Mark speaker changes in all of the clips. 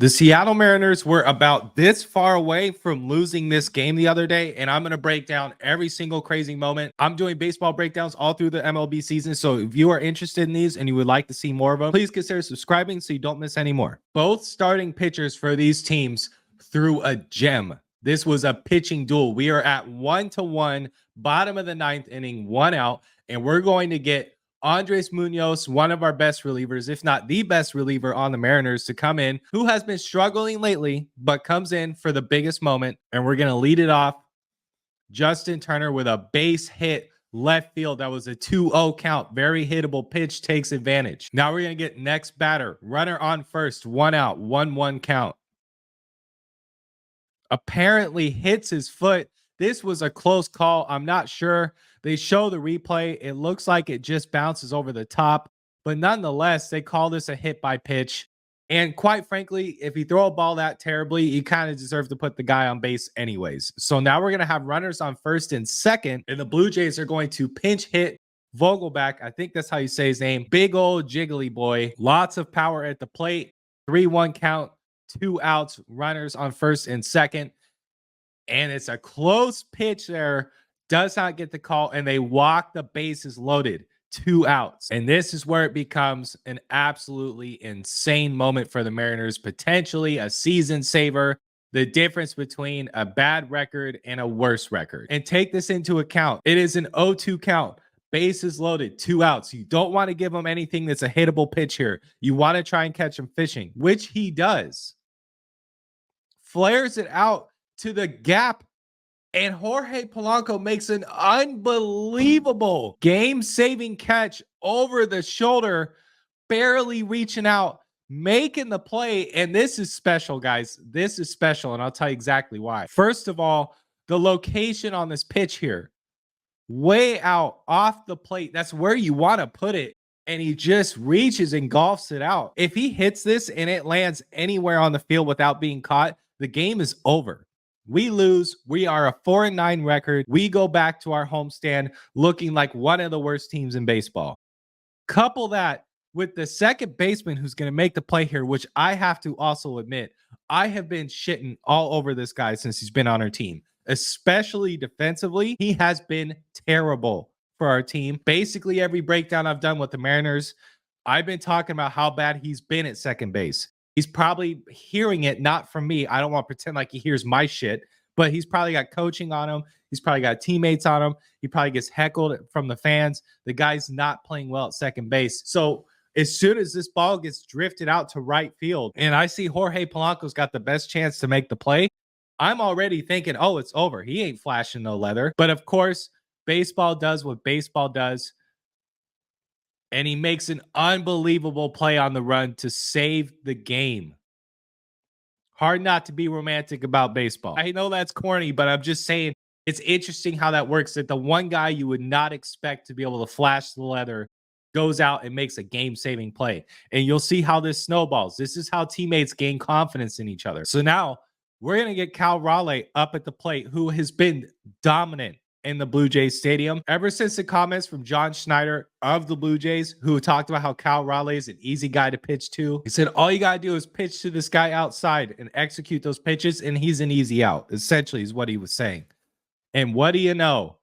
Speaker 1: The Seattle Mariners were about this far away from losing this game the other day, and I'm going to break down every single crazy moment. I'm doing baseball breakdowns all through the MLB season, so if you are interested in these and you would like to see more of them, please consider subscribing so you don't miss any more. Both starting pitchers for these teams threw a gem. This was a pitching duel. We are at 1-1, bottom of the ninth inning, 1 out, and we're going to get Andres Munoz, one of our best relievers, if not the best reliever on the Mariners, to come in, who has been struggling lately, but comes in for the biggest moment. And we're going to lead it off. Justin Turner with a base hit left field. That was a 2-0 count. Very hittable pitch, takes advantage. Now we're going to get next batter. Runner on first, 1 out, 1-1 count. Apparently hits his foot. This was a close call. I'm not sure. They show the replay. It looks like it just bounces over the top, but nonetheless, they call this a hit by pitch. And quite frankly, if you throw a ball that terribly, you kind of deserve to put the guy on base anyways. So now we're going to have runners on first and second, and the Blue Jays are going to pinch hit Vogelback. I think that's how you say his name. Big old jiggly boy. Lots of power at the plate. 3-1 count, 2 outs, runners on first and second. And it's a close pitch there. Does not get the call, and they walk the bases loaded. 2 outs. And this is where it becomes an absolutely insane moment for the Mariners, potentially a season saver. The difference between a bad record and a worse record. And take this into account. It is an 0-2 count. Bases loaded, 2 outs. You don't want to give him anything that's a hittable pitch here. You want to try and catch him fishing, which he does. Flares it out to the gap, and Jorge Polanco makes an unbelievable game-saving catch over the shoulder, barely reaching out, making the play. And this is special, guys. This is special, and I'll tell you exactly why. First of all, the location on this pitch here, way out off the plate. That's where you want to put it. And he just reaches and golfs it out. If he hits this and it lands anywhere on the field without being caught, the game is over. We lose. We are a 4-9 record. We go back to our homestand looking like one of the worst teams in baseball. Couple that with the second baseman who's going to make the play here, which I have to also admit, I have been shitting all over this guy since he's been on our team, especially defensively. He has been terrible for our team. Basically, every breakdown I've done with the Mariners, I've been talking about how bad he's been at second base. He's probably hearing it, not from me. I don't want to pretend like he hears my shit, but he's probably got coaching on him. He's probably got teammates on him. He probably gets heckled from the fans. The guy's not playing well at second base. So as soon as this ball gets drifted out to right field and I see Jorge Polanco's got the best chance to make the play, I'm already thinking, oh, it's over. He ain't flashing no leather. But of course, baseball does what baseball does. And he makes an unbelievable play on the run to save the game. Hard not to be romantic about baseball. I know that's corny, but I'm just saying it's interesting how that works, that the one guy you would not expect to be able to flash the leather goes out and makes a game-saving play. And you'll see how this snowballs. This is how teammates gain confidence in each other. So now we're going to get Cal Raleigh up at the plate, who has been dominant in the Blue Jays stadium ever since the comments from John Schneider of the Blue Jays, who talked about how Cal Raleigh is an easy guy to pitch to. He said, all you got to do is pitch to this guy outside and execute those pitches, and he's an easy out, essentially is what he was saying. And what do you know?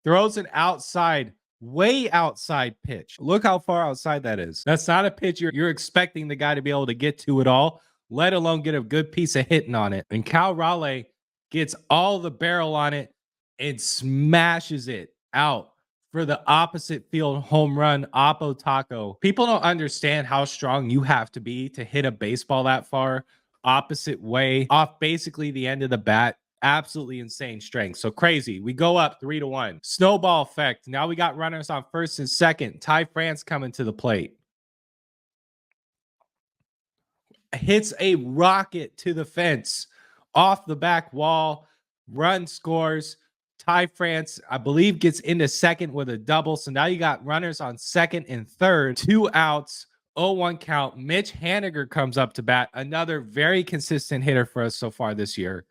Speaker 1: Throws an outside, way outside pitch. Look how far outside that is. That's not a pitch you're expecting the guy to be able to get to at all, let alone get a good piece of hitting on it. And Cal Raleigh gets all the barrel on it and smashes it out for the opposite field home run, Oppo Taco. People don't understand how strong you have to be to hit a baseball that far, opposite way, off basically the end of the bat. Absolutely insane strength. So crazy. We go up 3-1. Snowball effect. Now we got runners on first and second. Ty France coming to the plate. Hits a rocket to the fence off the back wall. Run scores. Ty France, I believe, gets into second with a double. So now you got runners on second and third. 2 outs, 0-1 count. Mitch Haniger comes up to bat. Another very consistent hitter for us so far this year.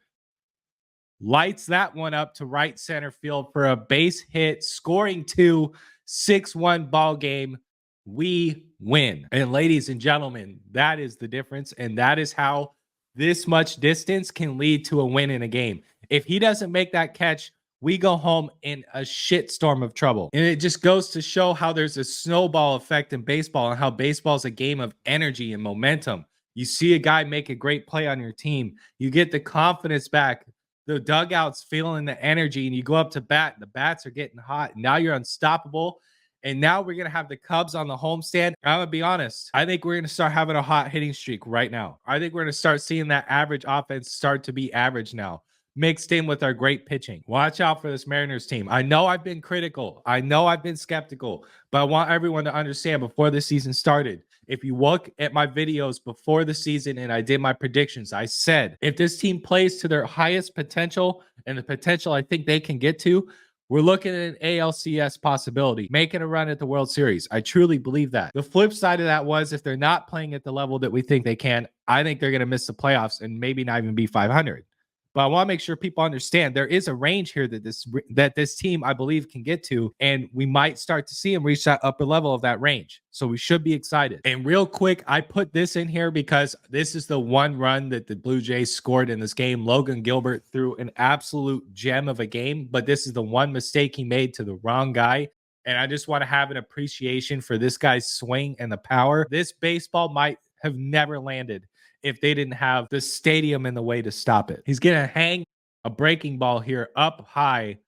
Speaker 1: Lights that one up to right center field for a base hit, scoring 2, 6-1 ball game. We win. And ladies and gentlemen, that is the difference. And that is how this much distance can lead to a win in a game. If he doesn't make that catch, we go home in a shitstorm of trouble. And it just goes to show how there's a snowball effect in baseball and how baseball is a game of energy and momentum. You see a guy make a great play on your team, you get the confidence back. The dugout's feeling the energy, and you go up to bat. The bats are getting hot. Now you're unstoppable. And now we're going to have the Cubs on the homestand. I'm going to be honest. I think we're going to start having a hot hitting streak right now. I think we're going to start seeing that average offense start to be average now, mixed in with our great pitching. Watch out for this Mariners team. I know I've been critical. I know I've been skeptical, but I want everyone to understand before the season started. If you look at my videos before the season and I did my predictions, I said if this team plays to their highest potential and the potential I think they can get to, we're looking at an ALCS possibility, making a run at the World Series. I truly believe that. The flip side of that was if they're not playing at the level that we think they can, I think they're going to miss the playoffs and maybe not even be 500. But I want to make sure people understand there is a range here that this team, I believe, can get to, and we might start to see them reach that upper level of that range. So we should be excited. And real quick, I put this in here because this is the one run that the Blue Jays scored in this game. Logan Gilbert threw an absolute gem of a game, but this is the one mistake he made to the wrong guy. And I just want to have an appreciation for this guy's swing and the power. This baseball might have never landed if they didn't have the stadium in the way to stop it. He's going to hang a breaking ball here up high.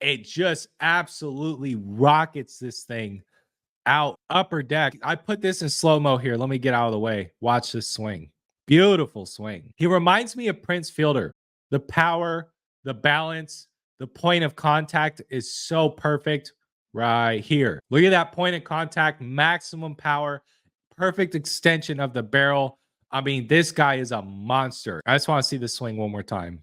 Speaker 1: It just absolutely rockets this thing out upper deck. I put this in slow-mo here. Let me get out of the way. Watch this swing. Beautiful swing. He reminds me of Prince Fielder. The power, the balance, the point of contact is so perfect right here. Look at that point of contact, maximum power, perfect extension of the barrel. I mean, this guy is a monster. I just want to see the swing one more time.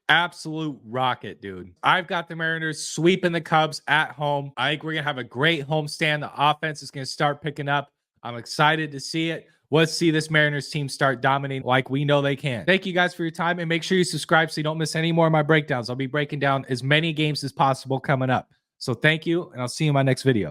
Speaker 1: Absolute rocket, dude. I've got the Mariners sweeping the Cubs at home. I think we're going to have a great homestand. The offense is going to start picking up. I'm excited to see it. Let's see this Mariners team start dominating like we know they can. Thank you guys for your time, and make sure you subscribe so you don't miss any more of my breakdowns. I'll be breaking down as many games as possible coming up. So thank you, and I'll see you in my next video.